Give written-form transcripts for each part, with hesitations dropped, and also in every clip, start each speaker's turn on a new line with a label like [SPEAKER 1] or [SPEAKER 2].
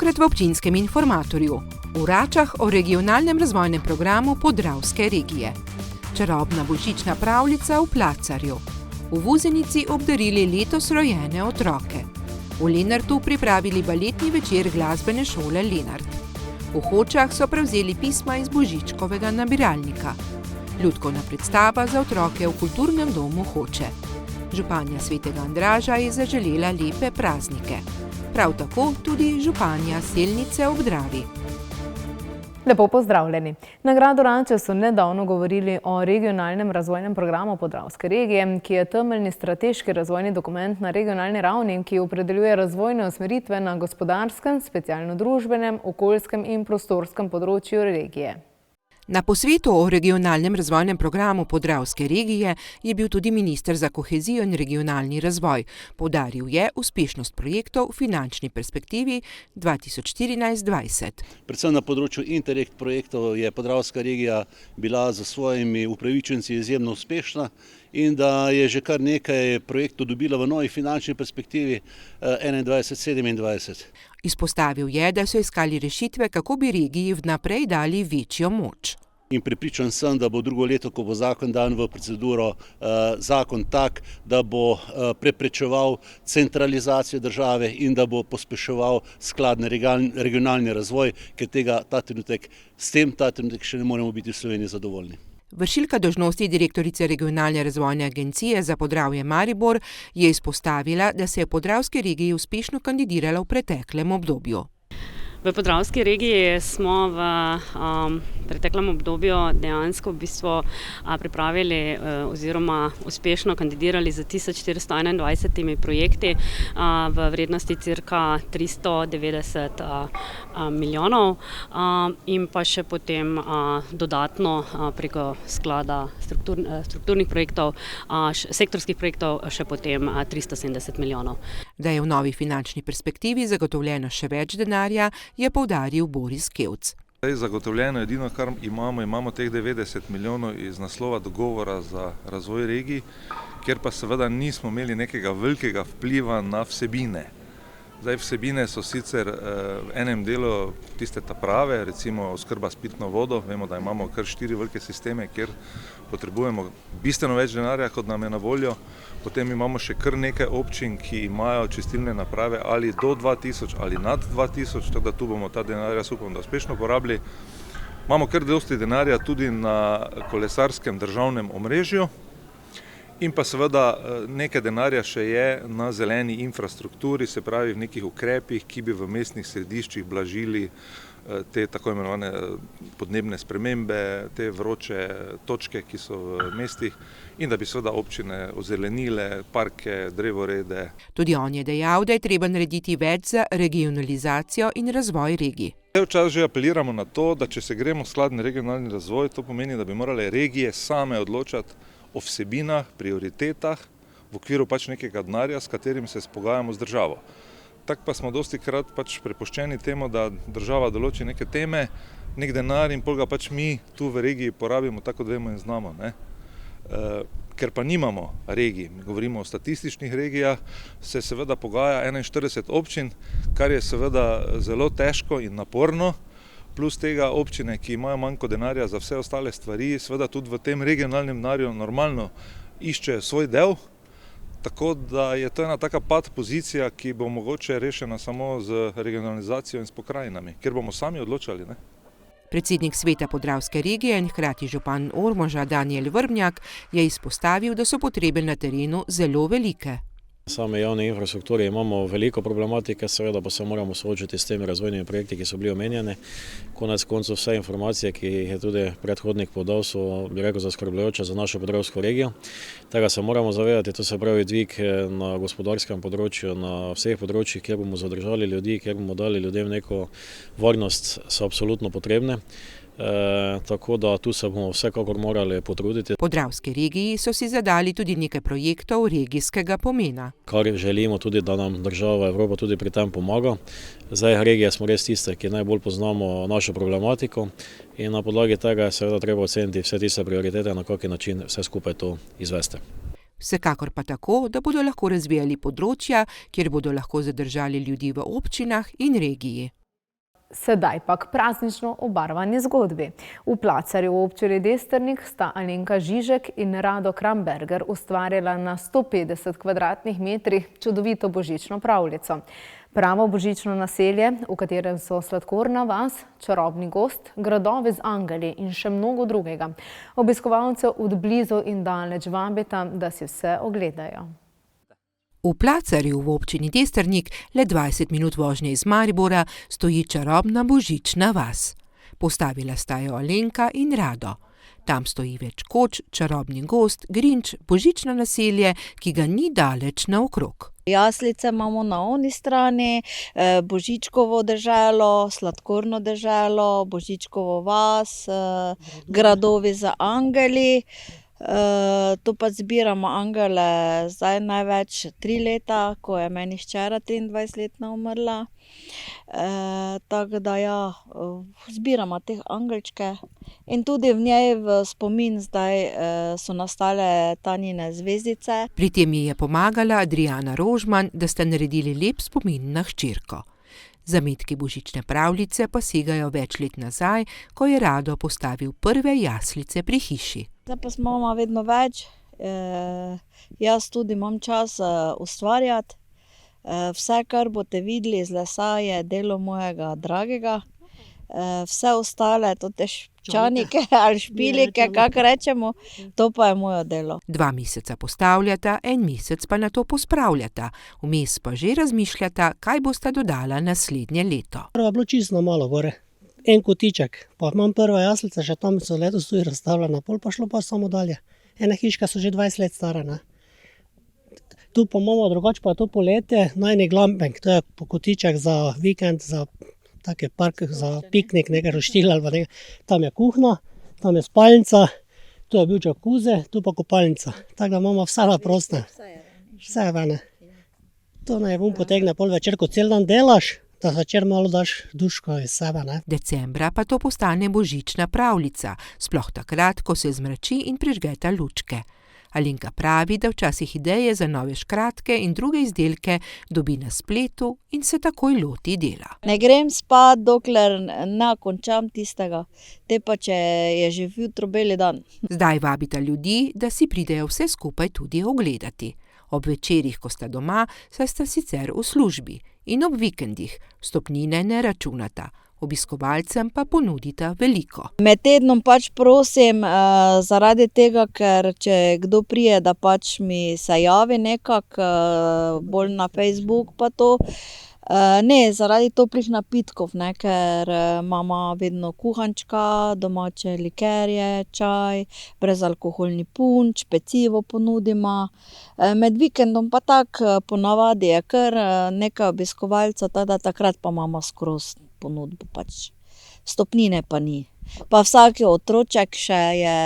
[SPEAKER 1] Tokrat v občinskem informatorju. V Račah o regionalnem razvojnem programu Podravske regije. Čarobna božična pravljica v Placarju. V Vuzenici obdarili letos rojene otroke. V Lenartu pripravili baletni večer glasbene šole Lenart. V Hočah so prevzeli pisma iz Božičkovega nabiralnika. Ljudkovna predstava za otroke v kulturnem domu Hoče. Županja Svetega Andraža je zaželela lepe praznike. Prav tako tudi županja Selnice ob Dravi.
[SPEAKER 2] Lepo pozdravljeni. Na gradu Rače so nedavno govorili o regionalnem razvojnem programu Podravske regije, ki je temeljni strateški razvojni dokument na regionalni ravni, ki opredeljuje razvojne usmeritve na gospodarskem, specialno-družbenem, okoljskem in prostorskem področju regije.
[SPEAKER 1] Na posvetu o regionalnem razvojnem programu Podravske regije je bil tudi minister za kohezijo in regionalni razvoj. Poudaril je uspešnost projektov v finančni perspektivi 2014-2020.
[SPEAKER 3] Predvsem na področju Interreg projektov je Podravska regija bila za svojimi upravičenci izjemno uspešna in da je že kar nekaj projektov dobila v novi finančni perspektivi 2021-2027.
[SPEAKER 1] Izpostavil je, da so iskali rešitve, kako bi regiji vnaprej dali večjo moč.
[SPEAKER 3] In prepričan sem, da bo drugo leto, ko bo zakon dan v proceduro, zakon tak, da bo preprečeval centralizacijo države in da bo pospeševal skladen regionalni razvoj, ker ta trenutek še ne moremo biti v Sloveniji zadovoljni.
[SPEAKER 1] Vršilka dolžnosti direktorice Regionalne razvojne agencije za Podravje Maribor je izpostavila, da se je Podravski regiji uspešno kandidirala v preteklem obdobju.
[SPEAKER 4] V Podravski regiji smo v preteklem obdobju dejansko pripravili oziroma uspešno kandidirali za 1421 projekti v vrednosti cirka 390 milijonov in pa še potem dodatno preko sklada strukturnih projektov, sektorskih projektov še potem 370 milijonov.
[SPEAKER 1] Da je v novi finančni perspektivi zagotovljeno še več denarja, je poudaril Boris Kevc.
[SPEAKER 5] Zagotovljeno edino, kar imamo teh 90 milijonov iz naslova dogovora za razvoj regij, kjer pa seveda nismo imeli nekega velikega vpliva na vsebine. Vsebine so sicer v enem delu tiste prave, recimo oskrba s pitno vodo. Vemo, da imamo kar 4 velike sisteme, kjer potrebujemo bistveno več denarja, kot nam je na voljo. Potem imamo še kar nekaj občin, ki imajo čistilne naprave ali do 2000 ali nad 2000, tako da tu bomo ta denar, jaz upam, da uspešno porabili. Imamo kar dosti denarja tudi na kolesarskem državnem omrežju. In pa seveda nekaj denarja še je na zeleni infrastrukturi, se pravi v nekih ukrepih, ki bi v mestnih središčih blažili te tako imenovane podnebne spremembe, te vroče točke, ki so v mestih in da bi seveda občine ozelenile parke, drevorede.
[SPEAKER 1] Tudi on je dejal, da je treba narediti več za regionalizacijo in razvoj regij.
[SPEAKER 5] Včasih že apeliramo na to, da če se gremo skladen regionalni razvoj, to pomeni, da bi morale regije same odločati o vsebinah, prioritetah, v okviru nekega denarja, s katerim se spogajamo z državo. Tako pa smo dosti krat prepuščeni temu, da država določi neke teme, nek denar in pol ga mi tu v regiji porabimo tako, kot vemo in znamo. Ker pa nimamo regij, govorimo o statističnih regijah, se seveda pogaja 41 občin, kar je seveda zelo težko in naporno. Plus tega občine, ki imajo manjko denarja za vse ostale stvari, seveda tudi v tem regionalnem denarju normalno iščejo svoj del, tako da je to ena taka pad pozicija, ki bo mogoče rešena samo z regionalizacijo in s pokrajinami, kjer bomo sami odločali.
[SPEAKER 1] Predsednik sveta Podravske regije in hkrati župan Ormoža Danijel Vrbnjak je izpostavil, da so potrebe na terenu zelo velike.
[SPEAKER 6] Same javne infrastrukture imamo veliko problematike, seveda pa se moramo soočiti s temi razvojnimi projekti, ki so bili omenjeni. Konec koncev vse informacije, ki jih je tudi predhodnik podal, so, bi rekel, zaskrbljujoče za našo Podravsko regijo. Tega se moramo zavedati, to se pravi dvig na gospodarskem področju, na vseh področjih, kjer bomo zadržali ljudi, kjer bomo dali ljudem neko varnost, so absolutno potrebne. Tako da tu se bomo vsekakor morali potruditi.
[SPEAKER 1] V Podravski regiji so si zadali tudi nekaj projektov regijskega pomena.
[SPEAKER 6] Kar želimo tudi, da nam država Evropa tudi pri tem pomaga. Regije smo res tiste, ki najbolj poznamo našo problematiko in na podlagi tega je seveda treba oceniti vse tiste prioritete, na kakšen način vse skupaj to izvesti.
[SPEAKER 1] Vsekakor pa tako, da bodo lahko razvijali področja, kjer bodo lahko zadržali ljudi v občinah in regiji.
[SPEAKER 2] Sedaj pa k praznično obarvani zgodbi. V Placarju v občini Destrnik sta Alenka Žižek in Rado Kramberger ustvarjala na 150 kvadratnih metrih čudovito božično pravljico. Pravo božično naselje, v katerem so sladkorna vas, čarobni gozd, gradovi z angeli in še mnogo drugega. Obiskovalcev od blizu in daleč vabita, da si vse ogledajo.
[SPEAKER 1] V Placarju v občini Destrnik, le 20 minut vožnje iz Maribora, stoji čarobna božična vas. Postavila sta jo Alenka in Rado. Tam stoji več koč, čarobni gozd, Grinč, božično naselje, ki ga ni daleč naokrog.
[SPEAKER 7] Jaslice imamo na oni strani, Božičkovo deželo, sladkorno deželo, Božičkovo vas, gradovi za angeli. Tu pa zbiramo angele zdaj največ 3 leta, ko je meni hčera 23-letna umrla. Tako da ja, zbiramo teh angelčke in tudi v njej v spomin zdaj so nastale Tanjine zvezdice.
[SPEAKER 1] Pri tem ji je pomagala Adriana Rožman, da sta naredili lep spomin na hčerko. Zametki božične pravljice pa segajo več let nazaj, ko je Rado postavil prve jaslice pri hiši.
[SPEAKER 7] Zdaj pa smo vedno več, jaz tudi imam čas ustvarjati. Vse, kar boste videli iz lesa, je delo mojega dragega. Vse ostale, te ščanike ali špilike, kako rečemo, to pa je moje delo.
[SPEAKER 1] 2 meseca postavljata, 1 mesec pa nato pospravljata. Vmes pa že razmišljata, kaj bosta dodala naslednje leto.
[SPEAKER 8] Prvo je bilo čisto malo gore. En kotiček, pa imam prva jaslica, še tam so letos tudi razstavljena, pol pa šlo pa samo dalje. Ena hiška so že 20 let stara, ne. Tu pa imamo drugače pa to poletje, najni glamping, to je kotiček za vikend, za take park, za piknik, nekaj roštilj ali pa nekaj. Tam je kuhna, tam je spalnica, tu je bil jacuzzi, tu pa kopalnica. Tako da imamo vse na prostem. Vse je vene. To naj potegne pol večer, ko cel dan delaš, da zvečer malo daš duško iz sebe, ne.
[SPEAKER 1] Decembra pa to postane božična pravljica, sploh takrat, ko se zmrači in prižgeta lučke. Alenka pravi, da včasih ideje za nove škratke in druge izdelke dobi na spletu in se takoj loti dela.
[SPEAKER 7] Ne grem spat, dokler ne končam tistega. Te pa, če je že jutro beli dan.
[SPEAKER 1] Zdaj vabita ljudi, da si pridejo vse skupaj tudi ogledati. Ob večerih, ko sta doma, saj sta sicer v službi. In ob vikendih vstopnine ne računata. Obiskovalcem pa ponudita veliko.
[SPEAKER 7] Med tednom pač prosim, zaradi tega, ker če kdo prije, da pač mi se javi nekako, bolj na Facebook pa to. Ne, zaradi toplih napitkov, ne, ker imamo vedno kuhančka, domače likerje, čaj, brezalkoholni punč, pecivo ponudimo. Med vikendom pa tako ponavadi je kar nekaj obiskovalcev, takrat pa imamo skozi ponudbo pač. Vstopnine pa ni. Pa vsak otroček še je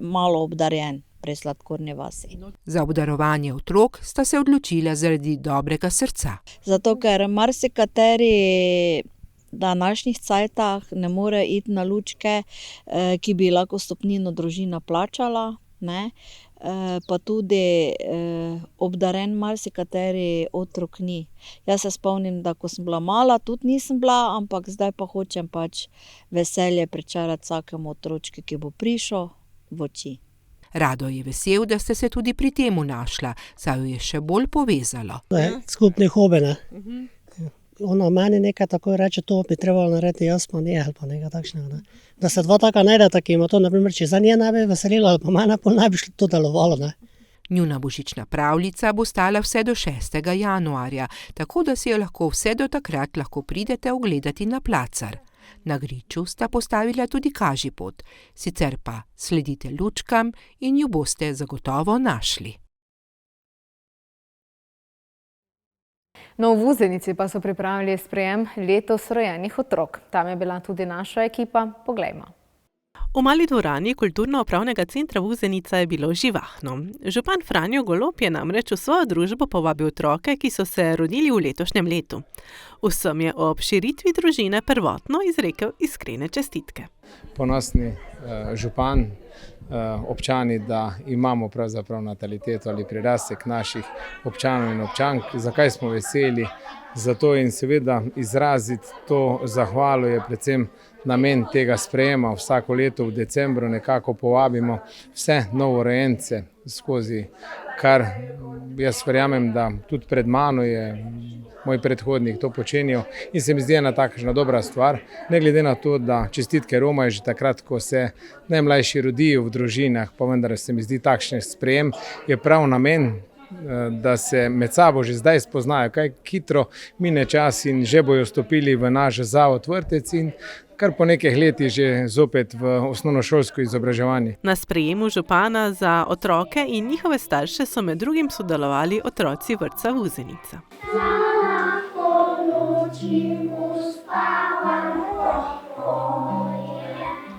[SPEAKER 7] malo obdarjen pri sladkorni vasi.
[SPEAKER 1] Za obdarovanje otrok sta se odločila zaradi dobrega srca.
[SPEAKER 7] Zato, ker marsikateri v današnjih cajtah ne more iti na lučke, ki bi lahko vstopnino družina plačala, ne. Pa tudi obdaren marsikateri otrok ni. Jaz se spomnim, da ko sem bila mala, tudi nisem bila, ampak zdaj pa hočem pač veselje pričarati vsakemu otročku, ki bo prišel v oči.
[SPEAKER 1] Rado je vesel, da ste se tudi pri temu našla, saj jo je še bolj povezalo.
[SPEAKER 8] Skupni hobi, ne. Ona meni nekaj tako reče, to bi trebalo narediti, jaz pa ne, ali pa nekaj takšnega, ne. Da se dva taka najdeta, ki ima to, na primer, če za nje ne bi veselilo, ali pa mene pol ne bi to delovalo, ne.
[SPEAKER 1] Njuna božična pravljica bo stala vse do 6. januarja, tako da si jo lahko vse do takrat lahko pridete ogledati na Placar. Na griču sta postavila tudi kažipot, sicer pa sledite lučkam in ju boste zagotovo našli.
[SPEAKER 2] No, v Vuzenici pa so pripravili sprejem letos rojenih otrok. Tam je bila tudi naša ekipa, poglejmo.
[SPEAKER 9] V mali dvorani Kulturno-upravnega centra Vuzenica je bilo živahno. Župan Franjo Golob je namreč v svojo družbo povabil otroke, ki so se rodili v letošnjem letu. Vsem je ob širitvi družine prvotno izrekel iskrene čestitke.
[SPEAKER 10] Ponosni župan, občani, da imamo pravzaprav nataliteto ali prirastek naših občanov in občank. Zakaj smo veseli? Zato in seveda izraziti to zahvalo je predvsem namen tega sprejema. Vsako leto v decembru nekako povabimo vse novorojence skozi, kar jaz verjamem, da tudi pred mano je moj predhodnik to počenjal in se mi zdi ena takšna dobra stvar, ne glede na to, da čestitke romajo že takrat, ko se najmlajši rodijo v družinah, pa vendar se mi zdi takšen sprejem je prav namen, da se med sabo že zdaj spoznajo, kaj hitro mine čas in že bojo stopili v naš zavod vrtec in kar po nekaj letih že zopet v osnovnošolsko izobraževanje.
[SPEAKER 9] Na sprejemu župana za otroke in njihove starše so med drugim sodelovali otroci vrtca Vuzenica.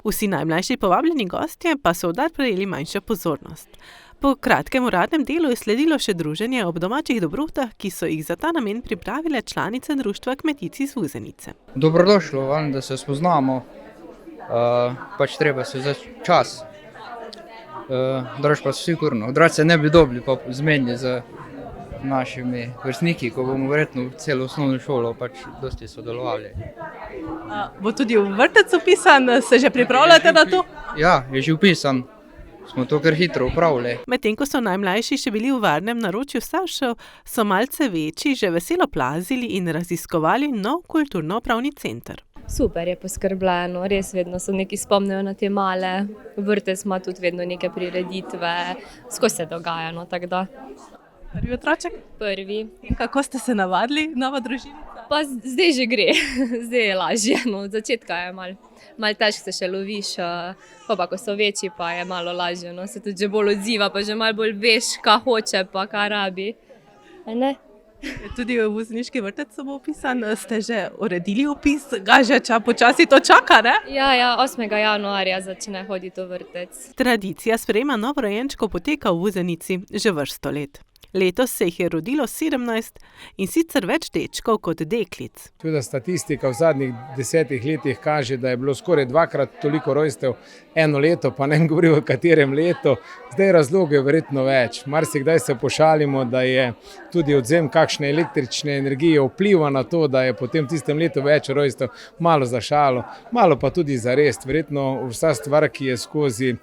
[SPEAKER 9] Vsi najmlajši povabljeni gostje pa so v dar prejeli manjšo pozornost. Po kratkem uradnem delu je sledilo še druženje ob domačih dobrotah, ki so jih za ta namen pripravile članice društva kmetic iz Vuzenice.
[SPEAKER 11] Dobrodošlo, da se spoznamo, pač treba se vzeti čas, drugače pa sigurno. Drugače se ne bi dobili pa zmenili z našimi vrstniki, ko bomo verjetno celo osnovno šolo pač dosti sodelovali.
[SPEAKER 9] Bo tudi v vrtec upisan, se že pripravljate na to?
[SPEAKER 11] Ja, je že upisan. Smo to kar hitro upravili.
[SPEAKER 9] Medtem ko so najmlajši še bili v varnem naročju staršev, so malce večji že veselo plazili in raziskovali nov kulturno-upravni center.
[SPEAKER 12] Super je poskrbljeno, res vedno se neki spomnijo na te male. Vrtec ima tudi vedno neke prireditve, skozi se dogaja, tako da.
[SPEAKER 9] Prvi otroček?
[SPEAKER 12] Prvi.
[SPEAKER 9] In kako ste se navadili, nova družinica?
[SPEAKER 12] Pa zdaj že gre, zdaj je lažje, od začetka je malo težko se še loviš, pa ko so večji pa je malo lažje, se tudi že bolj odziva, pa že malo bolj veš, kaj hoče pa kaj rabi. Ne?
[SPEAKER 9] Tudi v vuzeniški vrtec bo upisan, ste že uredili upis, ga že počasi to čaka, ne?
[SPEAKER 12] Ja, 8. januarja začne hoditi v vrtec.
[SPEAKER 9] Tradicija sprejema novorojenčkov poteka v Vuzenici že vrsto let. Letos se jih je rodilo 17 in sicer več dečkov kot deklic.
[SPEAKER 10] Tudi statistika v zadnjih 10 letih kaže, da je bilo skoraj 2-krat toliko rojstev eno leto, pa ne govorim o katerem letu. Zdaj razlog je verjetno več. Marsikdaj se pošalimo, da je tudi odvzem kakšne električne energije vpliva na to, da je potem v tistem letu več rojstev, malo za šalo, malo pa tudi za res. Verjetno vsa stvar, ki je skozi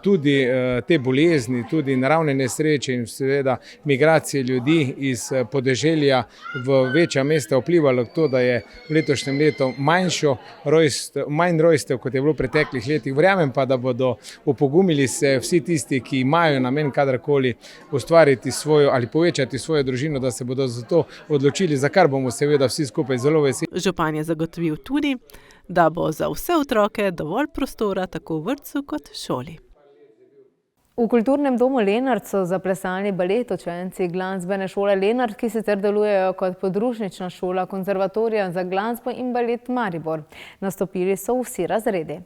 [SPEAKER 10] tudi te bolezni, tudi naravne nesreče in seveda migracije ljudi iz podeželja v večja mesta vplivalo to, da je v letošnjem letu manj rojstev, kot je bilo v preteklih letih. Verjamem pa, da bodo opogumili se vsi tisti, ki imajo namen kadarkoli ustvariti svojo ali povečati svojo družino, da se bodo za to odločili, za kar bomo seveda vsi skupaj zelo veseli.
[SPEAKER 9] Župan je zagotovil tudi, da bo za vse otroke dovolj prostora tako v vrtcu kot šoli.
[SPEAKER 2] V Kulturnem domu Lenart so zaplesali balet učenci glasbene šole Lenart, ki sicer delujejo kot podružnična šola Konzervatorija za glasbo in balet Maribor. Nastopili so vsi razredi.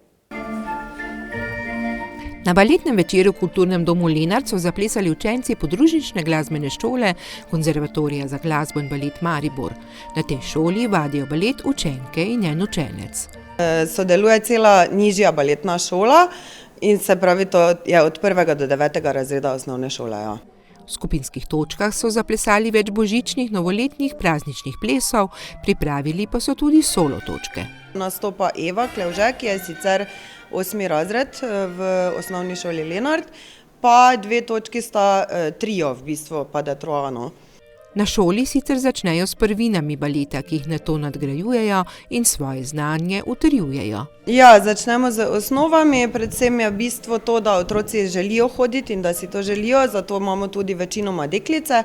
[SPEAKER 1] Na baletnem večeru v Kulturnem domu Lenart so zaplesali učenci podružnične glasbene šole Konzervatorija za glasbo in balet Maribor. Na tej šoli vadijo balet učenke in en učenec.
[SPEAKER 13] Sodeluje cela nižja baletna šola in se pravi, to je od 1. do 9. razreda osnovne šole. Ja.
[SPEAKER 1] V skupinskih točkah so zaplesali več božičnih, novoletnih, prazničnih plesov, pripravili pa so tudi solo točke.
[SPEAKER 13] Nastopa Eva Klevže, ki je sicer 8. razred v osnovni šoli Lenart, pa 2 točki sta trio v bistvu, pa da troano.
[SPEAKER 1] Na šoli sicer začnejo s prvinami baleta, ki jih nato nadgrajujejo in svoje znanje utrjujejo.
[SPEAKER 13] Ja, začnemo z osnovami, predvsem je bistvo to, da otroci želijo hoditi in da si to želijo, zato imamo tudi večinoma deklice.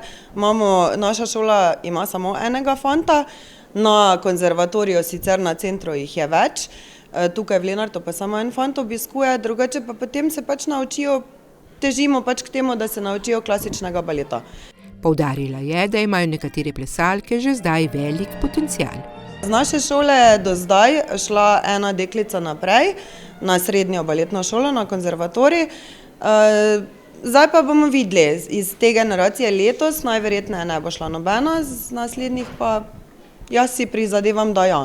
[SPEAKER 13] Naša šola ima samo enega fanta, na konzervatoriju sicer na centru jih je več, tukaj v Lenartu pa samo en fant obiskuje, drugače pa potem se pač naučijo, težimo pač k temu, da se naučijo klasičnega baleta.
[SPEAKER 1] Poudarila je, da imajo nekatere plesalke že zdaj velik potencial.
[SPEAKER 13] Z naše šole je do zdaj šla ena deklica naprej na srednjo baletno šolo, na konzervatorij. Zdaj pa bomo videli, iz te generacije letos najverjetneje ne bo šla nobena, z naslednjih pa jaz si prizadevam, da ja.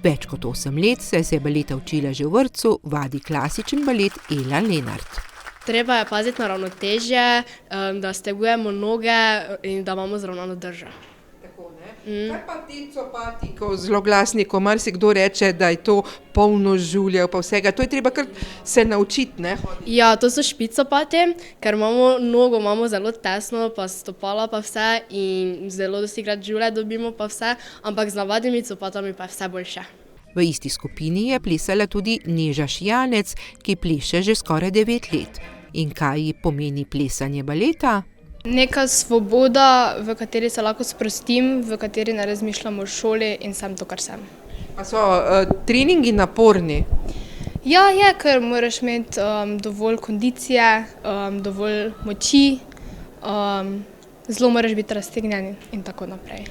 [SPEAKER 1] Več kot 8 let se je baleta učila že v vrtcu, vadi klasičen balet Ela Lenart.
[SPEAKER 14] Treba je paziti na ravnotežje, da stegujemo noge in da imamo zravnano držo.
[SPEAKER 15] Kaj pa ti copati, ko zloglasni, ko marsikdo reče, da je to polno žuljev pa vsega, to je treba kar se naučiti, ne?
[SPEAKER 14] Ja, to so špicopati, ker imamo zelo tesno, pa stopala pa vse in zelo dostikrat žulje dobimo pa vse, ampak z navadnimi copatami pa je vse boljše.
[SPEAKER 1] V isti skupini je plesala tudi Neža Šijanec, ki pleše že skoraj 9 let. In kaj ji pomeni plesanje baleta?
[SPEAKER 16] Neka svoboda, v kateri se lahko sprostim, v kateri ne razmišljam o šoli in sem to, kar sem.
[SPEAKER 15] Pa so treningi naporni?
[SPEAKER 16] Ja, je, ker moraš imeti dovolj kondicije, dovolj moči, zelo moraš biti raztegnjen in tako naprej.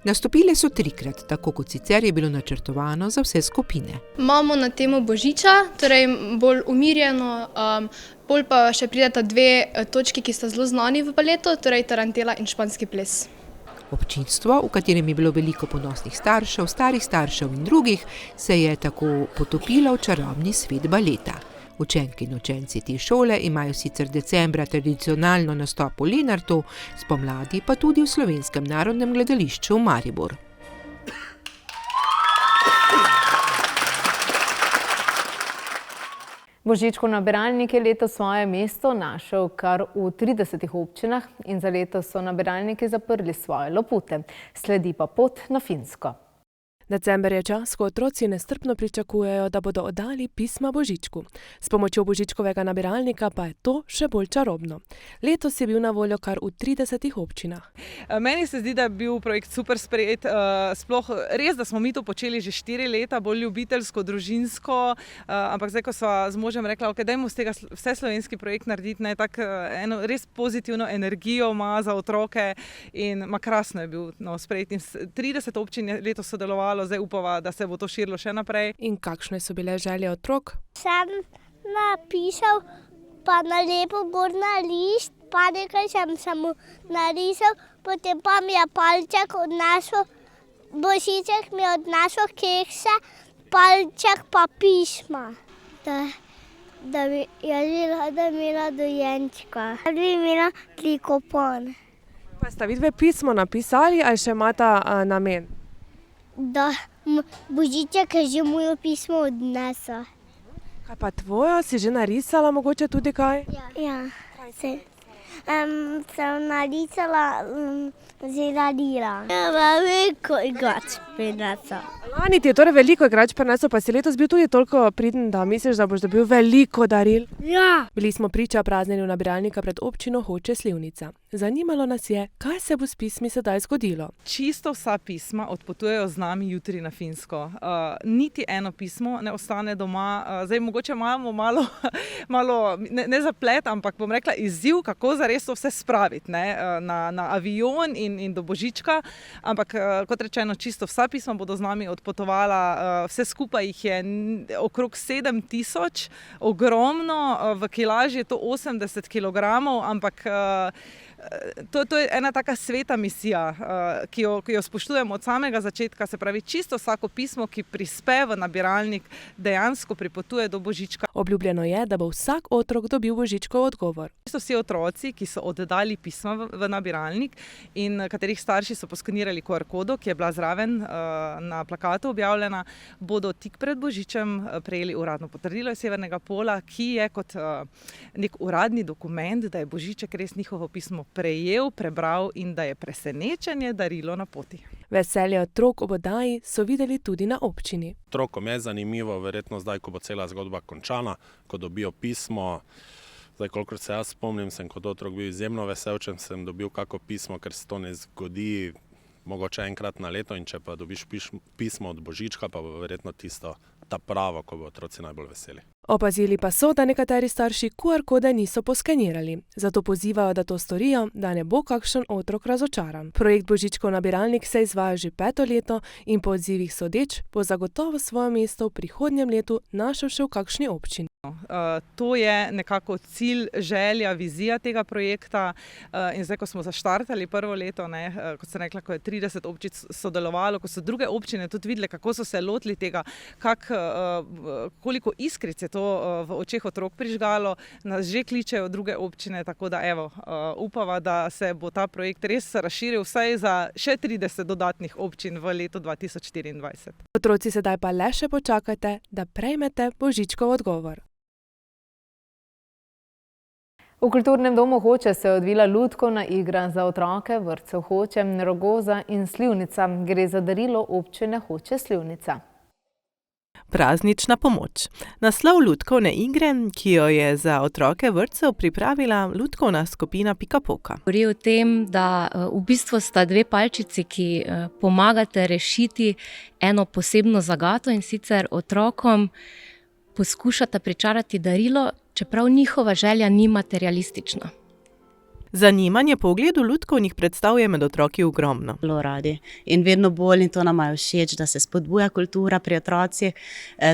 [SPEAKER 1] Nastopile so 3krat, tako kot sicer je bilo načrtovano za vse skupine.
[SPEAKER 16] Imamo na temo Božiča, torej bolj umirjeno, bolj pa še prideta 2 točki, ki sta zelo znani v baletu, torej tarantela in španski ples.
[SPEAKER 1] Občinstvo, v katerem je bilo veliko ponosnih staršev, starih staršev in drugih, se je tako potopilo v čarobni svet baleta. Učenke in učenci te šole imajo sicer decembra tradicionalno nastop v Lenartu, spomladi pa tudi v Slovenskem narodnem gledališču v Mariboru.
[SPEAKER 2] Božičkov nabiralnik je letos svoje mesto našel kar v 30 občinah in za letos so nabiralniki zaprli svoje lopute. Sledi pa pot na Finsko.
[SPEAKER 17] December je čas, ko otroci nestrpno pričakujejo, da bodo oddali pisma Božičku. S pomočjo Božičkovega nabiralnika pa je to še bolj čarobno. Letos je bil na voljo kar v 30 občinah.
[SPEAKER 18] Meni se zdi, da je bil projekt super sprejet. Sploh res, da smo mi to počeli že 4 leta, bolj ljubiteljsko, družinsko, ampak zdaj, ko sva z možem rekla, ok, dajmo z tega vseslovenski projekt narediti, ne, tako eno res pozitivno energijo ima za otroke in krasno je bil sprejet. 30 občin je letos sodelovalo, zdaj upava, da se bo to širilo še naprej.
[SPEAKER 17] In kakšne so bile želje otrok?
[SPEAKER 19] Sem napisal, pa nalepil gor na list, pa nekaj sem samo narisal, potem pa mi je palček odnesel, Božiček mi je odnesel kekse, palček pa pisma. Da bi imela dojenčka, da bi imela trikopon.
[SPEAKER 17] Pa sta vidve pismo napisali ali še imata namen?
[SPEAKER 19] Da Božiček je že moje pismo odnesel.
[SPEAKER 17] Kaj pa tvojo? Si že narisala mogoče tudi kaj?
[SPEAKER 19] Ja, sem narisala zeladila. Veliko igrač prinesel.
[SPEAKER 17] Lani ti je torej veliko igrač prinesel, pa si letos bil tudi toliko priden, da misliš, da boš dobil veliko daril?
[SPEAKER 19] Ja.
[SPEAKER 17] Bili smo priča praznjenju nabiralnika pred občino Hoče - Slivnica. Zanimalo nas je, kaj se bo s pismi sedaj zgodilo.
[SPEAKER 18] Čisto vsa pisma odpotujejo z nami jutri na Finsko. Niti eno pismo ne ostane doma. Zdaj mogoče imamo malo ne zaplet, ampak bom rekla izziv, kako zares to vse spraviti, ne? Na avion in do Božička. Ampak kot rečeno, čisto vsa pisma bodo z nami odpotovala. Vse skupaj jih je okrog 7000, ogromno, v kilaži je to 80 kg, ampak to je ena taka sveta misija, ki jo spoštujemo od samega začetka, se pravi čisto vsako pismo, ki prispe v nabiralnik, dejansko pripotuje do Božička.
[SPEAKER 17] Obljubljeno je, da bo vsak otrok dobil Božičkov odgovor.
[SPEAKER 18] Vsi otroci, ki so oddali pisma v nabiralnik in katerih starši so poskenirali QR kodo, ki je bila zraven na plakatu objavljena, bodo tik pred Božičem prejeli uradno potrdilo iz Severnega pola, ki je kot nek uradni dokument, da je Božiček res njihovo pismo prejel, prebral in da je presenečenje darilo na poti.
[SPEAKER 17] Veselje otrok ob oddaji so videli tudi na občini.
[SPEAKER 20] Otrokom je zanimivo, verjetno zdaj, ko bo cela zgodba končana, ko dobijo pismo. Zdaj, kolikor se jaz spomnim, sem kot otrok bil izjemno vesel, če sem dobil kako pismo, ker se to ne zgodi mogoče enkrat na leto in če pa dobiš pismo od Božička, pa bo verjetno tisto ta pravo, ko bo otroci najbolj veseli.
[SPEAKER 17] Opazili pa so, da nekateri starši QR kode niso poskenirali, zato pozivajo, da to storijo, da ne bo kakšen otrok razočaran. Projekt Božičkov nabiralnik se izvaja že 5. leto in po odzivih sodeč bo zagotovo svoje mesto v prihodnjem letu našel še v kakšni občini.
[SPEAKER 18] To je nekako cilj, želja, vizija tega projekta in zdaj, ko smo zaštartali prvo leto, kot sem rekla, ko je 30 občin sodelovalo, ko so druge občine tudi videle, kako so se lotili tega, koliko iskric je to v očeh otrok prižgalo, nas že kličejo druge občine, tako da upava, da se bo ta projekt res razširil vsaj za še 30 dodatnih občin v letu 2024.
[SPEAKER 17] Otroci, sedaj pa le še počakajte, da prejmete Božičkov odgovor.
[SPEAKER 2] V Kulturnem domu Hoče se je odvila lutkovna igra za otroke vrtcev Hoče, Rogoza in Slivnica. Gre za darilo občine Hoče Slivnica.
[SPEAKER 9] Praznična pomoč. Naslov lutkovne igre, ki jo je za otroke vrtcev pripravila lutkovna skupina Pikapoka.
[SPEAKER 21] Govori o tem, da v bistvu sta dve palčici, ki pomagate rešiti eno posebno zagato, in sicer otrokom poskušata pričarati darilo, čeprav njihova želja ni materialistična.
[SPEAKER 9] Zanimanje po ogledu lutkovnih predstav je med otroki ogromno.
[SPEAKER 22] Zelo radi in vedno bolj, in to nam je všeč, da se spodbuja kultura pri otrocih.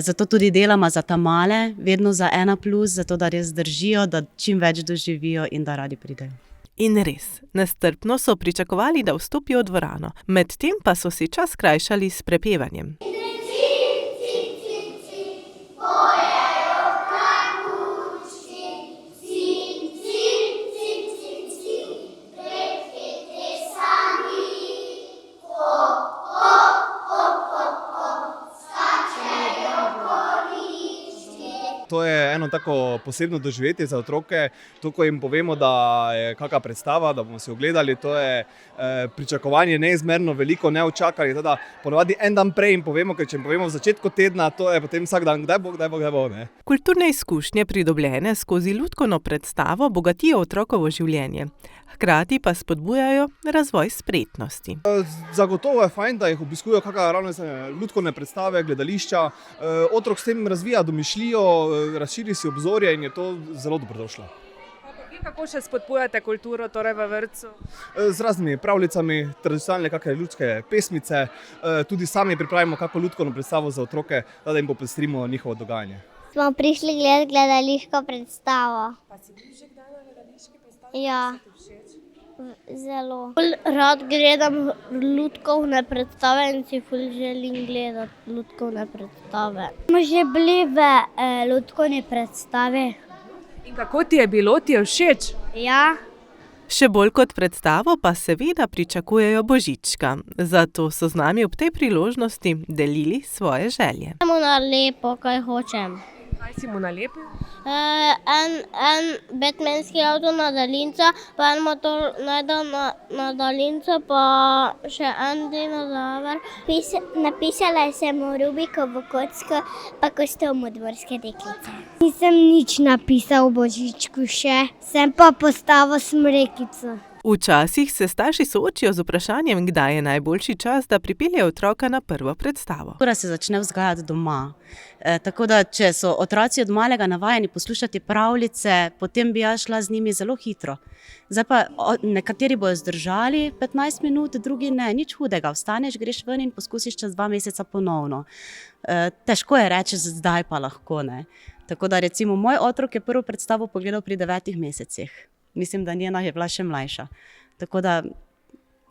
[SPEAKER 22] Zato tudi delamo za ta male, vedno za 1+, zato da res držijo, da čim več doživijo in da radi pridejo.
[SPEAKER 9] In res, nestrpno so pričakovali, da vstopijo v dvorano. Medtem pa so si čas skrajšali s prepevanjem.
[SPEAKER 23] To je eno tako posebno doživetje za otroke. To, ko jim povemo, da je kakšna predstava, da bomo si ogledali, to je pričakovanje neizmerno veliko, ne očakali. Teda ponavadi en dan prej jim povemo, ker če jim povemo v začetku tedna, to je potem vsak dan, kdaj bo. Ne?
[SPEAKER 9] Kulturne izkušnje pridobljene skozi lutkovno predstavo bogatijo otrokovo življenje. Hkrati pa spodbujajo razvoj spretnosti.
[SPEAKER 23] Zagotovo je fajn, da jih obiskujejo kakšne lutkovne predstave, gledališča. Otrok s tem razvija domišljijo, razširi si obzorje in je to zelo dobrodošlo.
[SPEAKER 24] Kako še spodbujate kulturo torej v vrtcu?
[SPEAKER 23] Z raznimi pravljicami, tradicionalne kakšne ljudske pesmice, tudi sami pripravimo kakšno lutkovno predstavo za otroke, da jim popestrimo njihovo dogajanje.
[SPEAKER 19] Smo prišli gledati gledališko predstavo.
[SPEAKER 24] Pa si bil že kdaj na gledališki predstavi?
[SPEAKER 19] Ja. Zelo. Rad gledam lutkovne predstave in si ful želim gledati lutkovne predstave. Smo že bili v lutkovni predstavi.
[SPEAKER 24] In kako ti je bilo? Ti je všeč?
[SPEAKER 19] Ja.
[SPEAKER 9] Še bolj kot predstavo pa seveda pričakujejo Božička. Zato so z nami ob tej priložnosti delili svoje želje.
[SPEAKER 19] Samo na lepo, kaj hočem.
[SPEAKER 24] Kaj si mu nalepil?
[SPEAKER 19] En batmanski avto na daljinca, pa en motor na daljinca, pa še en dinozaver. Napisala sem Rubikovo kocko, pa kostomu dvorske deklice. Nisem nič napisal o Božičku še, sem pa postavil smrekico.
[SPEAKER 9] Včasih se starši soočijo z vprašanjem, kdaj je najboljši čas, da pripeljejo otroka na prvo predstavo.
[SPEAKER 22] Kultura se začne vzgajati doma. Tako da, če so otroci od malega navajeni poslušati pravljice, potem bi jaz šla z njimi zelo hitro. Zdaj pa nekateri bojo zdržali 15 minut, drugi ne, nič hudega. Vstaneš, greš ven in poskusiš čez 2 meseca ponovno. Težko je reči, zdaj pa lahko, ne. Tako da recimo moj otrok je prvo predstavo pogledal pri 9 mesecih. Mislim, da njena je bila še mlajša. Tako da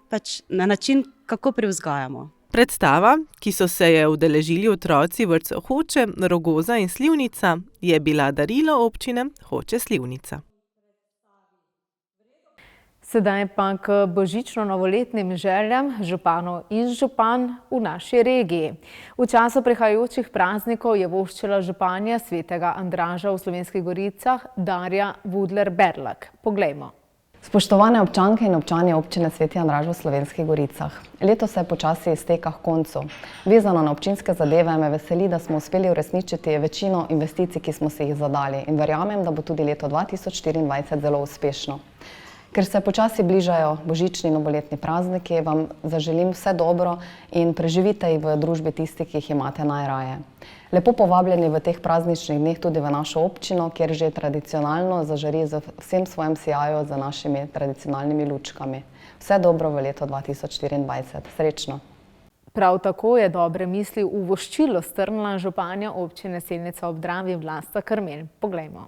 [SPEAKER 22] pač na način, kako privzgajamo.
[SPEAKER 9] Predstava, ki so se je udeležili otroci vrtcev Hoče, Rogoza in Slivnica, je bila darilo občine Hoče Slivnica.
[SPEAKER 2] Sedaj pa k božično-novoletnim željam županov in župan v naši regiji. V času prihajajočih praznikov je voščila županja svetega Andraža v Slovenskih Goricah Darja Vudler-Berlak. Poglejmo.
[SPEAKER 25] Spoštovane občanke in občani občine Sveti Andraž v Slovenskih Goricah. Leto se počasi izteka h koncu. Vezano na občinske zadeve me veseli, da smo uspeli uresničiti večino investicij, ki smo si jih zadali, in verjamem, da bo tudi leto 2024 zelo uspešno. Ker se počasi bližajo božični in novoletni prazniki, vam zaželim vse dobro in preživite jih v družbi tistih, ki jih imate najraje. Lepo povabljeni v teh prazničnih dneh tudi v našo občino, kjer že tradicionalno zažari z vsem svojem sijaju z našimi tradicionalnimi lučkami. Vse dobro v leto 2024. Srečno!
[SPEAKER 2] Prav tako je dobre misli uvoščilo strnila županja občine Selnica ob Dravi Vlasta Karmel. Poglejmo.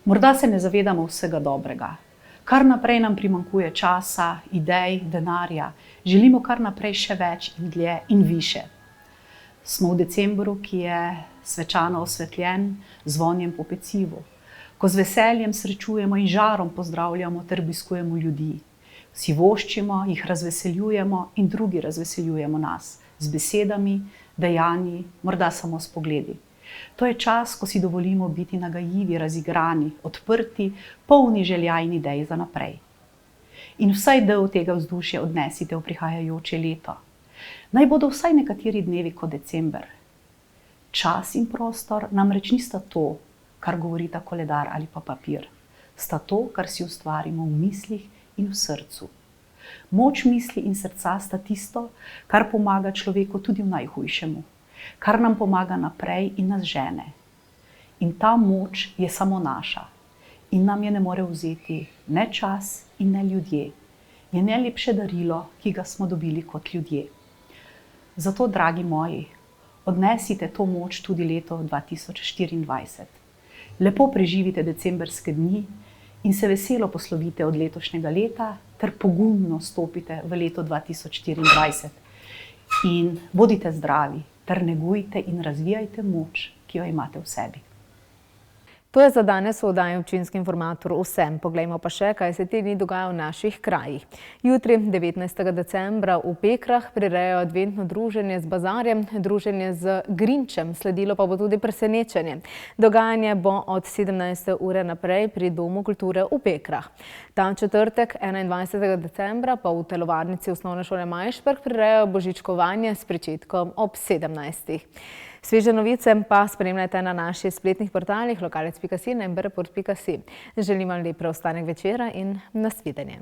[SPEAKER 3] Morda se ne zavedamo vsega dobrega. Kar naprej nam primanjkuje časa, idej, denarja. Želimo kar naprej še več in dlje in više. Smo v decembru, ki je svečano osvetljen, z vonjem po pecivu, ko z veseljem srečujemo in žarom pozdravljamo ter obiskujemo ljudi. Si voščimo, jih razveseljujemo in drugi razveseljujemo nas z besedami, dejanji, morda samo s pogledi. To je čas, ko si dovolimo biti nagajivi, razigrani, odprti, polni želja in idej za naprej. In vsaj del tega vzdušja odnesite v prihajajoče leto. Naj bodo vsaj nekateri dnevi kot december. Čas in prostor namreč nista to, kar govorita koledar ali pa papir. Sta to, kar si ustvarimo v mislih in v srcu. Moč misli in srca sta tisto, kar pomaga človeku tudi v najhujšemu, kar nam pomaga naprej in nas žene. In ta moč je samo naša in nam je ne more vzeti ne čas in ne ljudje. Je najlepše darilo, ki ga smo dobili kot ljudje. Zato, dragi moji, odnesite to moč tudi leto 2024. Lepo preživite decemberske dni in se veselo poslovite od letošnjega leta ter pogumno stopite v leto 2024. In bodite zdravi ter negujte in razvijajte moč, ki jo imate v sebi.
[SPEAKER 2] To je za danes v oddaji Občinski informator vse. Poglejmo pa še, kaj se te dni dogaja v naših krajih. Jutri, 19. decembra, v Pekrah prirejajo adventno druženje z bazarjem, druženje z Grinčem, sledilo pa bo tudi presenečenje. Dogajanje bo od 17. ure naprej pri Domu kulture v Pekrah. Ta četrtek, 21. decembra, pa v telovadnici Osnovne šole Majšperk prirejajo božičkovanje s pričetkom ob 17. Sveže novice pa spremljajte na naših spletnih portalih lokalec.si in mbreport.si. Želim vam lep preostanek večera in nasvidenje.